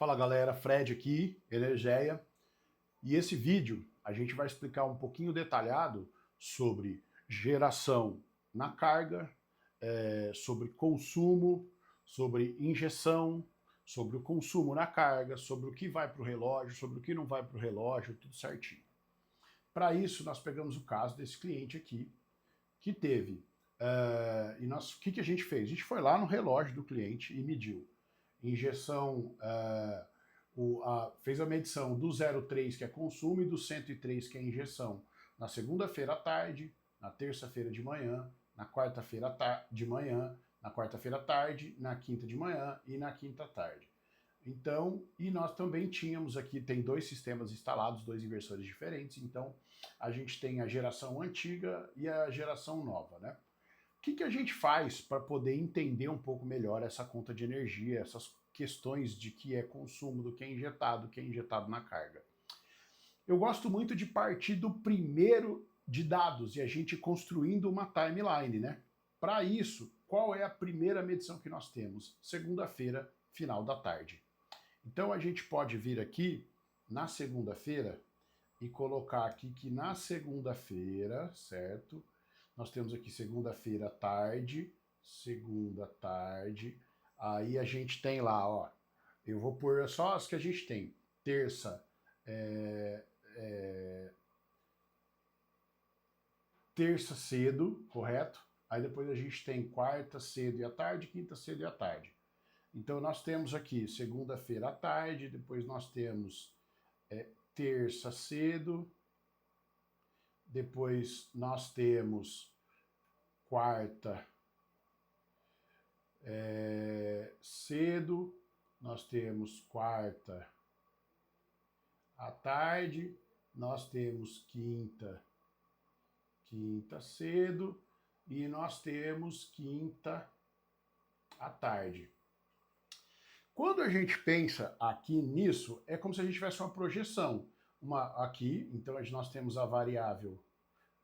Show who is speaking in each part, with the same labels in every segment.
Speaker 1: Fala galera, Fred aqui, Energeia, e esse vídeo a gente vai explicar um pouquinho detalhado sobre geração na carga, sobre consumo, sobre injeção, sobre o consumo na carga, sobre o que vai para o relógio, sobre o que não vai para o relógio, tudo certinho. Para isso nós pegamos o caso desse cliente aqui, que teve, o que a gente fez? A gente foi lá no relógio do cliente e mediu injeção, fez a medição do 0,3 que é consumo e do 103 que é injeção na segunda-feira à tarde, na terça-feira de manhã, na quarta-feira de manhã, na quarta-feira à tarde, na quinta de manhã e na quinta à tarde. Então, e nós também tínhamos aqui, tem dois sistemas instalados, dois inversores diferentes, então a gente tem a geração antiga e a geração nova, né? O que a gente faz para poder entender um pouco melhor essa conta de energia, essas questões de que é consumo, do que é injetado na carga? Eu gosto muito de partir do primeiro de dados e a gente construindo uma timeline, né? Para isso, qual é a primeira medição que nós temos? Segunda-feira, final da tarde. Então a gente pode vir aqui na segunda-feira e colocar aqui que na segunda-feira, certo? Nós temos aqui segunda-feira segunda tarde, aí a gente tem lá, ó, eu vou pôr só as que a gente tem. Terça, terça cedo, correto? Aí depois a gente tem quarta cedo e à tarde, quinta cedo e à tarde. Então nós temos aqui segunda-feira à tarde, depois nós temos terça cedo, depois nós temos quarta cedo, nós temos quarta à tarde, nós temos quinta cedo e nós temos quinta à tarde. Quando a gente pensa aqui nisso, é como se a gente tivesse uma projeção. Aqui, então nós temos a variável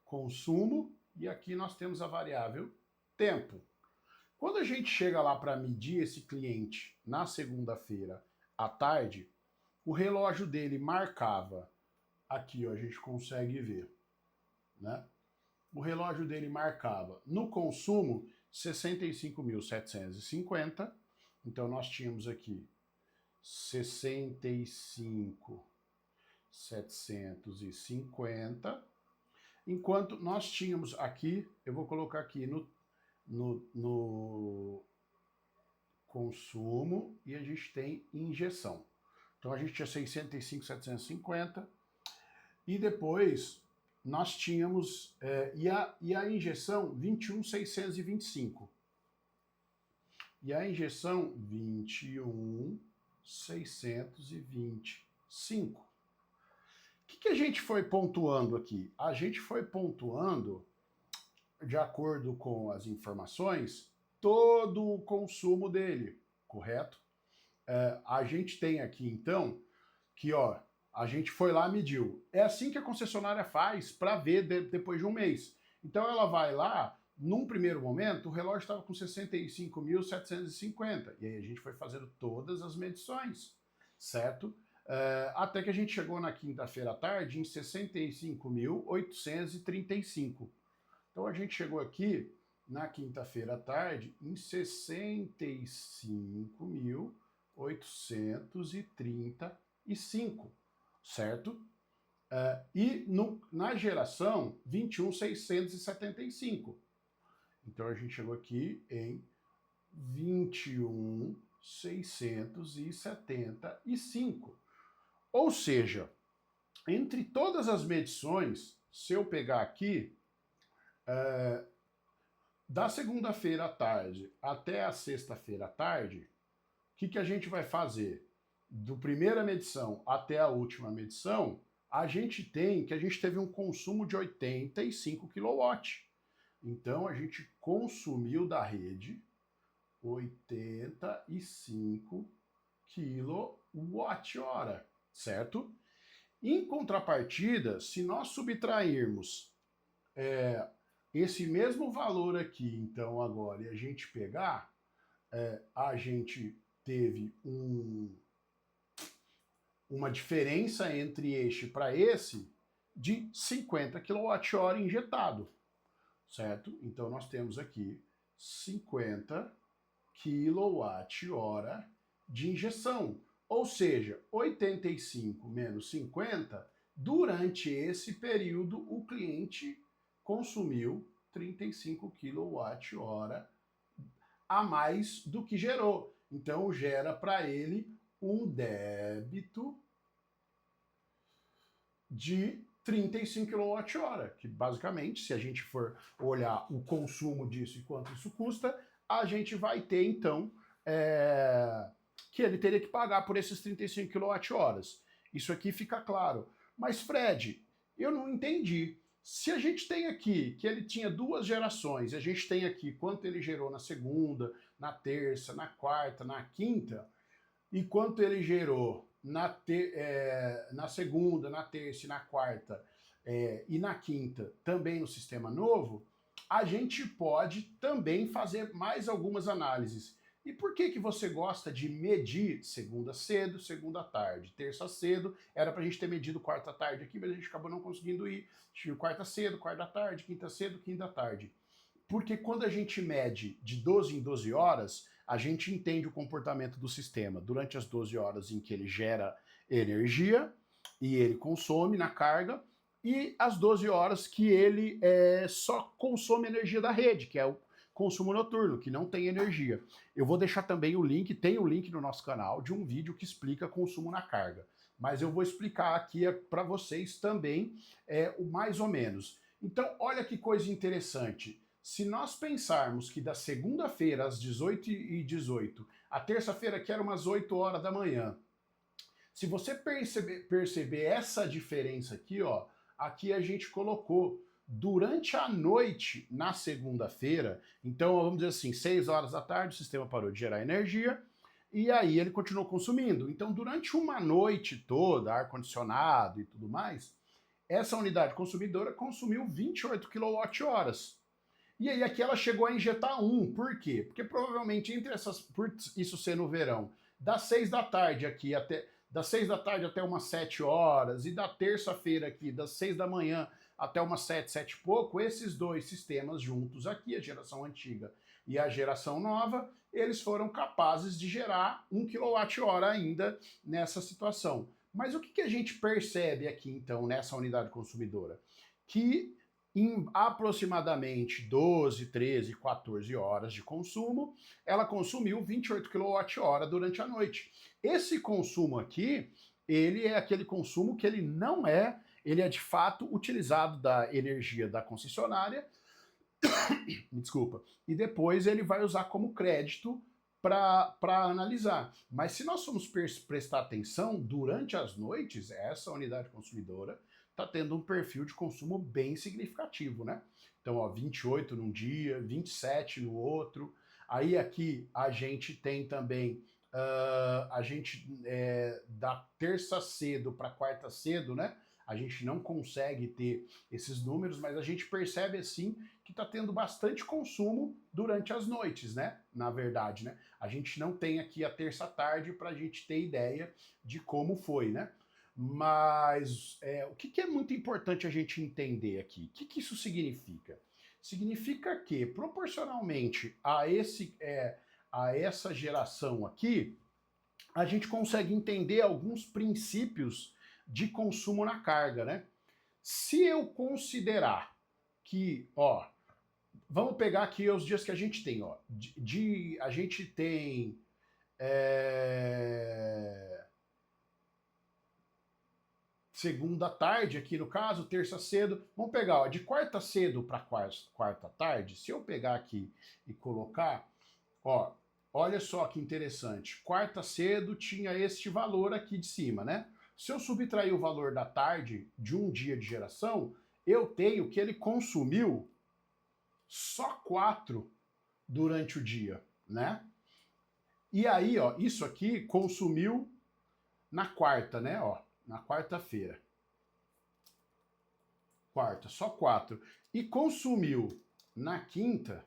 Speaker 1: consumo e aqui nós temos a variável tempo. Quando a gente chega lá para medir esse cliente na segunda-feira à tarde, o relógio dele marcava, aqui ó, a gente consegue ver, né? O relógio dele marcava no consumo 65.750, então nós tínhamos aqui 65.750, enquanto nós tínhamos aqui, eu vou colocar aqui no consumo e a gente tem injeção. Então a gente tinha 65.750 e depois nós tínhamos, e a injeção 21.625. E a injeção 21.625. O que a gente foi pontuando aqui? A gente foi pontuando, de acordo com as informações, todo o consumo dele, correto? A gente tem aqui, então, que ó, a gente foi lá e mediu. É assim que a concessionária faz para ver depois de um mês. Então ela vai lá, num primeiro momento, o relógio estava com 65.750. E aí a gente foi fazendo todas as medições, certo? Até que a gente chegou na quinta-feira à tarde em 65.835. Então a gente chegou aqui na quinta-feira à tarde em 65.835, certo? Na geração 21.675. Então a gente chegou aqui em 21.675. Ou seja, entre todas as medições, se eu pegar aqui, da segunda-feira à tarde até a sexta-feira à tarde, o que a gente vai fazer? Do primeira medição até a última medição, a gente teve um consumo de 85 kW. Então a gente consumiu da rede 85 kWh, certo? Em contrapartida, se nós subtrairmos esse mesmo valor aqui, então agora, e a gente pegar, a gente teve um uma diferença entre este para esse de 50 kWh injetado, certo? Então nós temos aqui 50 kWh de injeção, ou seja, 85 menos 50, durante esse período o cliente consumiu 35 kWh a mais do que gerou. Então gera para ele um débito de 35 kWh, que basicamente, se a gente for olhar o consumo disso e quanto isso custa, a gente vai ter então que ele teria que pagar por esses 35 kWh. Isso aqui fica claro. Mas Fred, eu não entendi. Se a gente tem aqui que ele tinha 2 gerações, a gente tem aqui quanto ele gerou na segunda, na terça, na quarta, na quinta, e quanto ele gerou na segunda, na terça e na quarta e na quinta, também no sistema novo, a gente pode também fazer mais algumas análises. E por que você gosta de medir segunda cedo, segunda tarde, terça cedo? Era para a gente ter medido quarta tarde aqui, mas a gente acabou não conseguindo ir. Tive quarta cedo, quarta tarde, quinta cedo, quinta tarde. Porque quando a gente mede de 12 em 12 horas, a gente entende o comportamento do sistema durante as 12 horas em que ele gera energia e ele consome na carga, e as 12 horas que ele só consome energia da rede, que é o consumo noturno, que não tem energia. Eu vou deixar também o link, tem o link no nosso canal de um vídeo que explica consumo na carga. Mas eu vou explicar aqui para vocês também o mais ou menos. Então, olha que coisa interessante. Se nós pensarmos que da segunda-feira às 18h18, a terça-feira que era umas 8 horas da manhã, se você perceber essa diferença aqui, ó, aqui a gente colocou durante a noite na segunda-feira, então vamos dizer assim, 6 horas da tarde o sistema parou de gerar energia e aí ele continuou consumindo. Então durante uma noite toda, ar-condicionado e tudo mais, essa unidade consumidora consumiu 28 kWh. E aí aqui ela chegou a injetar 1. Por quê? Porque provavelmente entre essas, por isso ser no verão, das 6 da tarde aqui até das 6 da tarde até umas 7 horas, e da terça-feira aqui, das 6 da manhã até umas 7, 7 e pouco, esses dois sistemas juntos aqui, a geração antiga e a geração nova, eles foram capazes de gerar 1 kWh ainda nessa situação. Mas o que a gente percebe aqui, então, nessa unidade consumidora? Que em aproximadamente 12, 13, 14 horas de consumo, ela consumiu 28 kWh durante a noite. Esse consumo aqui, ele é aquele consumo que ele não é, ele é de fato utilizado da energia da concessionária, me desculpa, e depois ele vai usar como crédito para analisar. Mas se nós formos prestar atenção, durante as noites, essa unidade consumidora está tendo um perfil de consumo bem significativo, né? Então, ó, 28 num dia, 27 no outro. Aí aqui a gente tem também, a gente da terça cedo para quarta cedo, né? A gente não consegue ter esses números, mas a gente percebe assim que está tendo bastante consumo durante as noites, né? Na verdade, né? A gente não tem aqui a terça tarde para a gente ter ideia de como foi, né? Mas o que é muito importante a gente entender aqui? O que isso significa? Significa que, proporcionalmente a essa geração aqui, a gente consegue entender alguns princípios de consumo na carga, né? Se eu considerar que, ó, vamos pegar aqui os dias que a gente tem, ó, a gente tem segunda tarde aqui no caso, terça cedo, vamos pegar, ó, de quarta cedo para quarta tarde, se eu pegar aqui e colocar, ó, olha só que interessante, quarta cedo tinha este valor aqui de cima, né? Se eu subtrair o valor da tarde de um dia de geração, eu tenho que ele consumiu só 4 durante o dia, né? E aí, ó, isso aqui consumiu na quarta, né? Ó, na quarta-feira. Quarta, só 4. E consumiu na quinta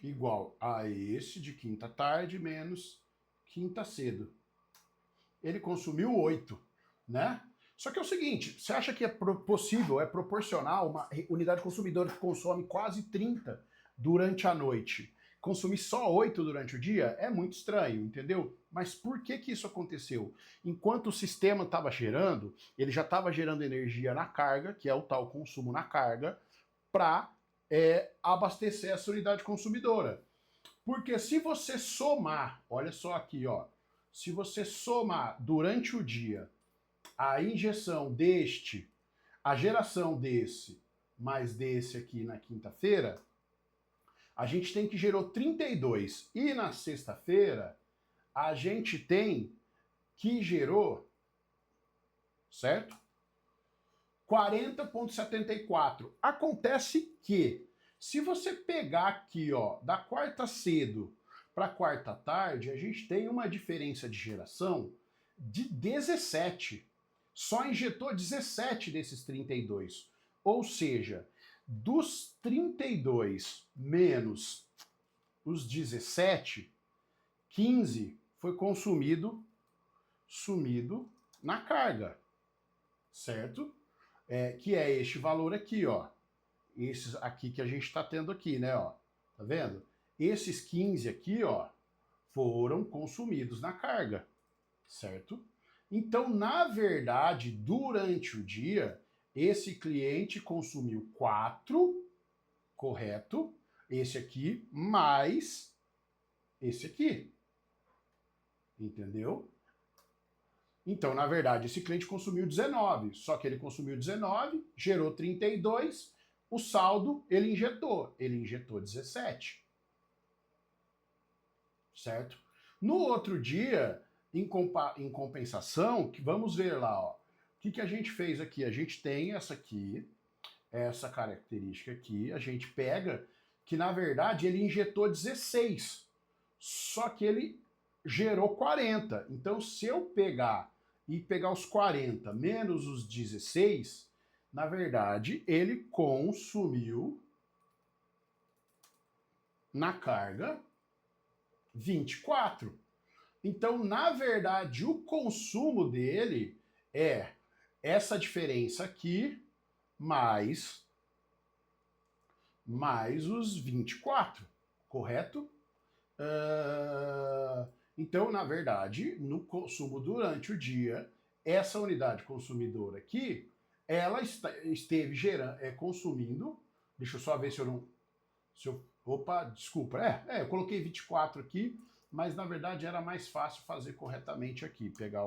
Speaker 1: igual a esse de quinta tarde menos quinta cedo. ele consumiu 8, né? Só que é o seguinte, você acha que é possível, é proporcional uma unidade consumidora que consome quase 30 durante a noite, consumir só 8 durante o dia? É muito estranho, entendeu? Mas por que que isso aconteceu? Enquanto o sistema estava gerando, ele já estava gerando energia na carga, que é o tal consumo na carga, para abastecer essa unidade consumidora. Porque se você somar, olha só aqui, ó, se você somar durante o dia a injeção deste, a geração desse, mais desse aqui na quinta-feira, a gente tem que gerou 32. E na sexta-feira, a gente tem que gerou, certo? 40,74. Acontece que, se você pegar aqui, ó, da quarta cedo para quarta tarde, a gente tem uma diferença de geração de 17. Só injetou 17 desses 32. Ou seja, dos 32 menos os 17, 15 foi sumido na carga, certo? Que é este valor aqui, ó. Esses aqui que a gente está tendo aqui, né, ó. Tá vendo? Esses 15 aqui, ó, foram consumidos na carga, certo? Então, na verdade, durante o dia, esse cliente consumiu 4, correto? Esse aqui, mais esse aqui. Entendeu? Então, na verdade, esse cliente consumiu 19, só que ele consumiu 19, gerou 32, o saldo ele injetou 17. Certo? No outro dia, em compensação, que vamos ver lá, ó, o que a gente fez aqui? A gente tem essa aqui, essa característica aqui, a gente pega que, na verdade, ele injetou 16, só que ele gerou 40. Então, se eu pegar os 40 menos os 16, na verdade, ele consumiu na carga 24. Então, na verdade, o consumo dele é essa diferença aqui mais os 24, correto? Então, na verdade, no consumo durante o dia, essa unidade consumidora aqui, ela esteve consumindo. Deixa eu só ver se eu não. Opa, desculpa. Eu coloquei 24 aqui, mas na verdade era mais fácil fazer corretamente aqui, pegar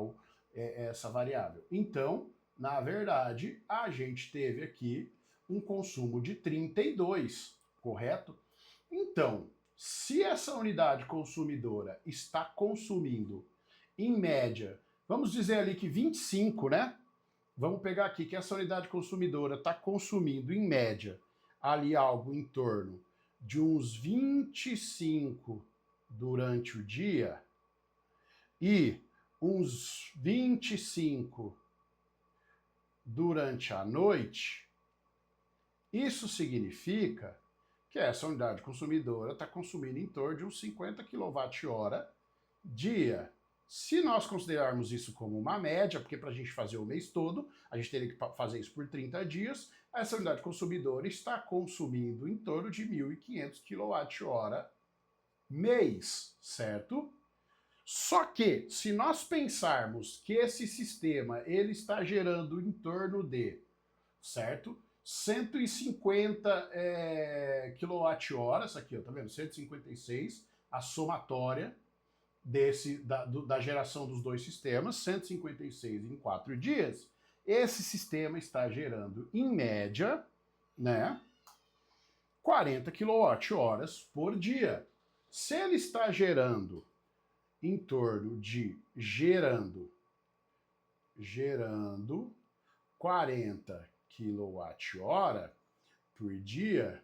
Speaker 1: essa variável. Então, na verdade, a gente teve aqui um consumo de 32, correto? Então, se essa unidade consumidora está consumindo, em média, vamos dizer ali que 25, né? Vamos pegar aqui que essa unidade consumidora está consumindo, em média, ali algo em torno de uns 25 durante o dia e uns 25 durante a noite, isso significa que essa unidade consumidora está consumindo em torno de uns 50 kWh dia. Se nós considerarmos isso como uma média, porque para a gente fazer o mês todo, a gente teria que fazer isso por 30 dias, essa unidade consumidora está consumindo em torno de 1.500 kWh mês, certo? Só que, se nós pensarmos que esse sistema ele está gerando em torno de, certo? 150 kWh, aqui, ó, tá vendo? 156, a somatória da geração dos dois sistemas, 156 em 4 dias. Esse sistema está gerando, em média, né, 40 kWh por dia. Se ele está gerando em torno de gerando 40 kWh por dia,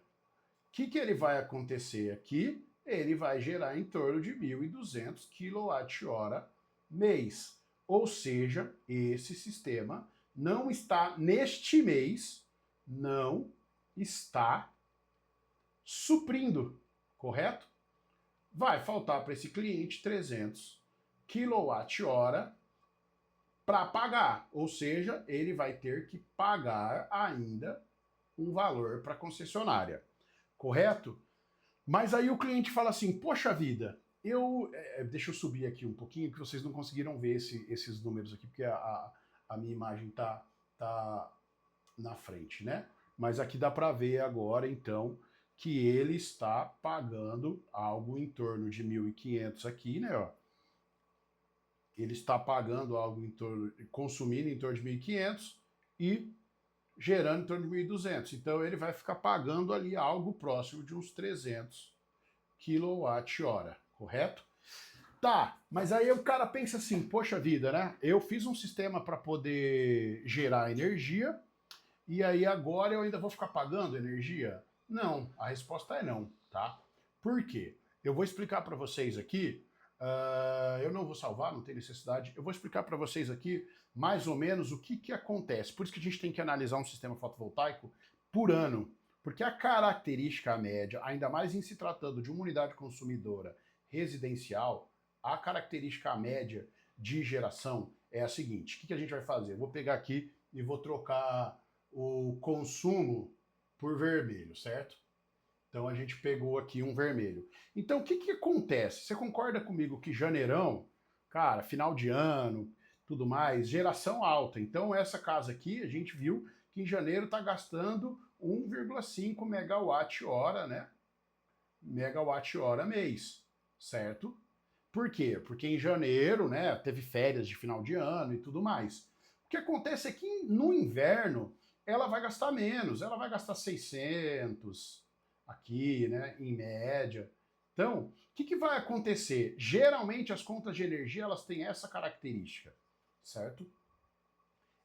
Speaker 1: o que ele vai acontecer aqui? Ele vai gerar em torno de 1.200 kWh mês. Ou seja, esse sistema não está, neste mês, não está suprindo, correto? Vai faltar para esse cliente 300 kWh para pagar, ou seja, ele vai ter que pagar ainda um valor para a concessionária, correto? Mas aí o cliente fala assim, poxa vida, deixa eu subir aqui um pouquinho, que vocês não conseguiram ver esses números aqui, porque a minha imagem tá na frente, né? Mas aqui dá para ver agora, então, que ele está pagando algo em torno de 1.500 aqui, né? Ó. Ele está pagando algo em torno, consumindo em torno de 1.500 e gerando em torno de 1.200. Então ele vai ficar pagando ali algo próximo de uns 300 kWh, correto? Tá, mas aí o cara pensa assim, poxa vida, né? Eu fiz um sistema para poder gerar energia e aí agora eu ainda vou ficar pagando energia? Não, a resposta é não, tá? Por quê? Eu vou explicar para vocês aqui, eu não vou salvar, não tem necessidade, eu vou explicar para vocês aqui mais ou menos o que acontece. Por isso que a gente tem que analisar um sistema fotovoltaico por ano, porque a característica média, ainda mais em se tratando de uma unidade consumidora residencial, a característica média de geração é a seguinte, o que a gente vai fazer? Eu vou pegar aqui e vou trocar o consumo por vermelho, certo? Então a gente pegou aqui um vermelho. Então o que acontece? Você concorda comigo que janeirão, cara, final de ano, tudo mais, geração alta. Então essa casa aqui, a gente viu que em janeiro está gastando 1,5 megawatt-hora, né? Megawatt-hora mês, certo? Por quê? Porque em janeiro, né, teve férias de final de ano e tudo mais. O que acontece é que no inverno ela vai gastar menos, ela vai gastar 600 aqui, né, em média. Então, o que vai acontecer? Geralmente as contas de energia elas têm essa característica, certo?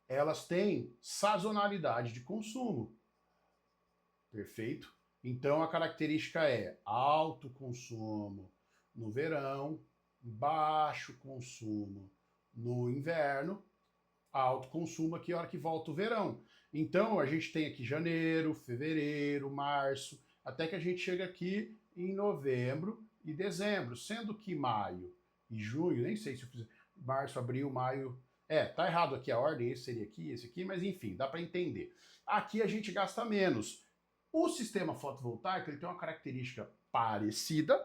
Speaker 1: Elas têm sazonalidade de consumo. Perfeito? Então a característica é alto consumo no verão, baixo consumo no inverno, alto consumo aqui a hora que volta o verão. Então a gente tem aqui janeiro, fevereiro, março, até que a gente chega aqui em novembro e dezembro, sendo que maio e junho, nem sei se eu fiz março, abril, maio, tá errado aqui a ordem, esse seria aqui, esse aqui, mas enfim, dá para entender. Aqui a gente gasta menos. O sistema fotovoltaico ele tem uma característica parecida,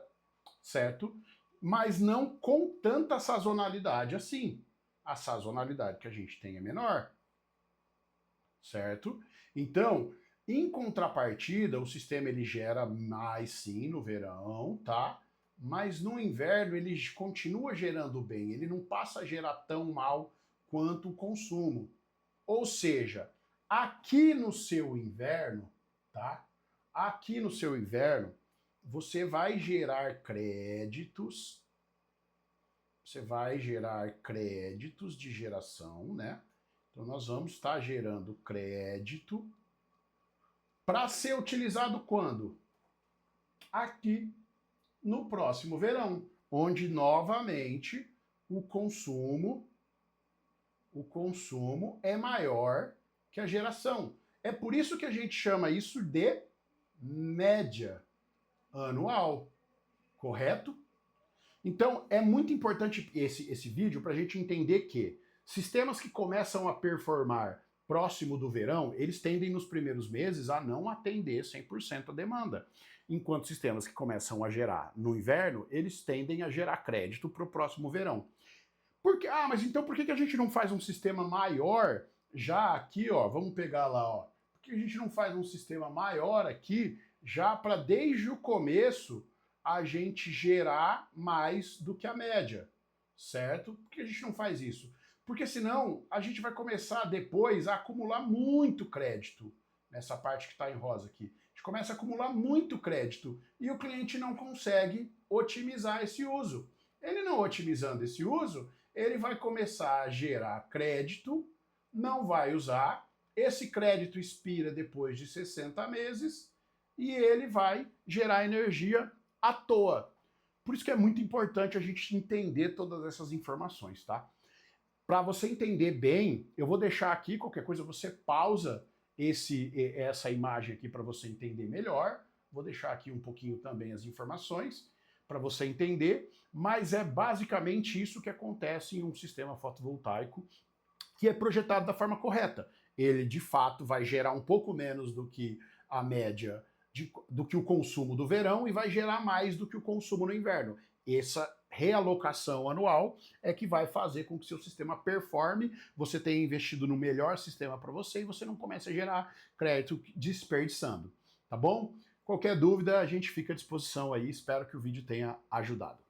Speaker 1: certo? Mas não com tanta sazonalidade assim. A sazonalidade que a gente tem é menor, certo? Então, em contrapartida, o sistema ele gera mais sim no verão, tá? Mas no inverno ele continua gerando bem, ele não passa a gerar tão mal quanto o consumo. Ou seja, aqui no seu inverno, tá? Aqui no seu inverno, você vai gerar créditos, de geração, né? Então nós vamos estar gerando crédito para ser utilizado quando? Aqui no próximo verão, onde novamente o consumo é maior que a geração. É por isso que a gente chama isso de média anual, correto? Então é muito importante esse vídeo para a gente entender que sistemas que começam a performar próximo do verão, eles tendem nos primeiros meses a não atender 100% a demanda. Enquanto sistemas que começam a gerar no inverno, eles tendem a gerar crédito para o próximo verão. Mas então por que a gente não faz um sistema maior já aqui, ó, vamos pegar lá, ó, por que a gente não faz um sistema maior aqui já para desde o começo a gente gerar mais do que a média, certo? Por que a gente não faz isso? Porque senão a gente vai começar depois a acumular muito crédito, nessa parte que está em rosa aqui. A gente começa a acumular muito crédito e o cliente não consegue otimizar esse uso. Ele não otimizando esse uso, ele vai começar a gerar crédito, não vai usar, esse crédito expira depois de 60 meses e ele vai gerar energia à toa. Por isso que é muito importante a gente entender todas essas informações, tá? Para você entender bem, eu vou deixar aqui, qualquer coisa você pausa essa imagem aqui para você entender melhor. Vou deixar aqui um pouquinho também as informações para você entender, mas é basicamente isso que acontece em um sistema fotovoltaico que é projetado da forma correta. Ele, de fato, vai gerar um pouco menos do que a média do que o consumo do verão e vai gerar mais do que o consumo no inverno. Essa realocação anual é que vai fazer com que seu sistema performe, você tenha investido no melhor sistema para você e você não comece a gerar crédito desperdiçando, tá bom? Qualquer dúvida, a gente fica à disposição aí, espero que o vídeo tenha ajudado.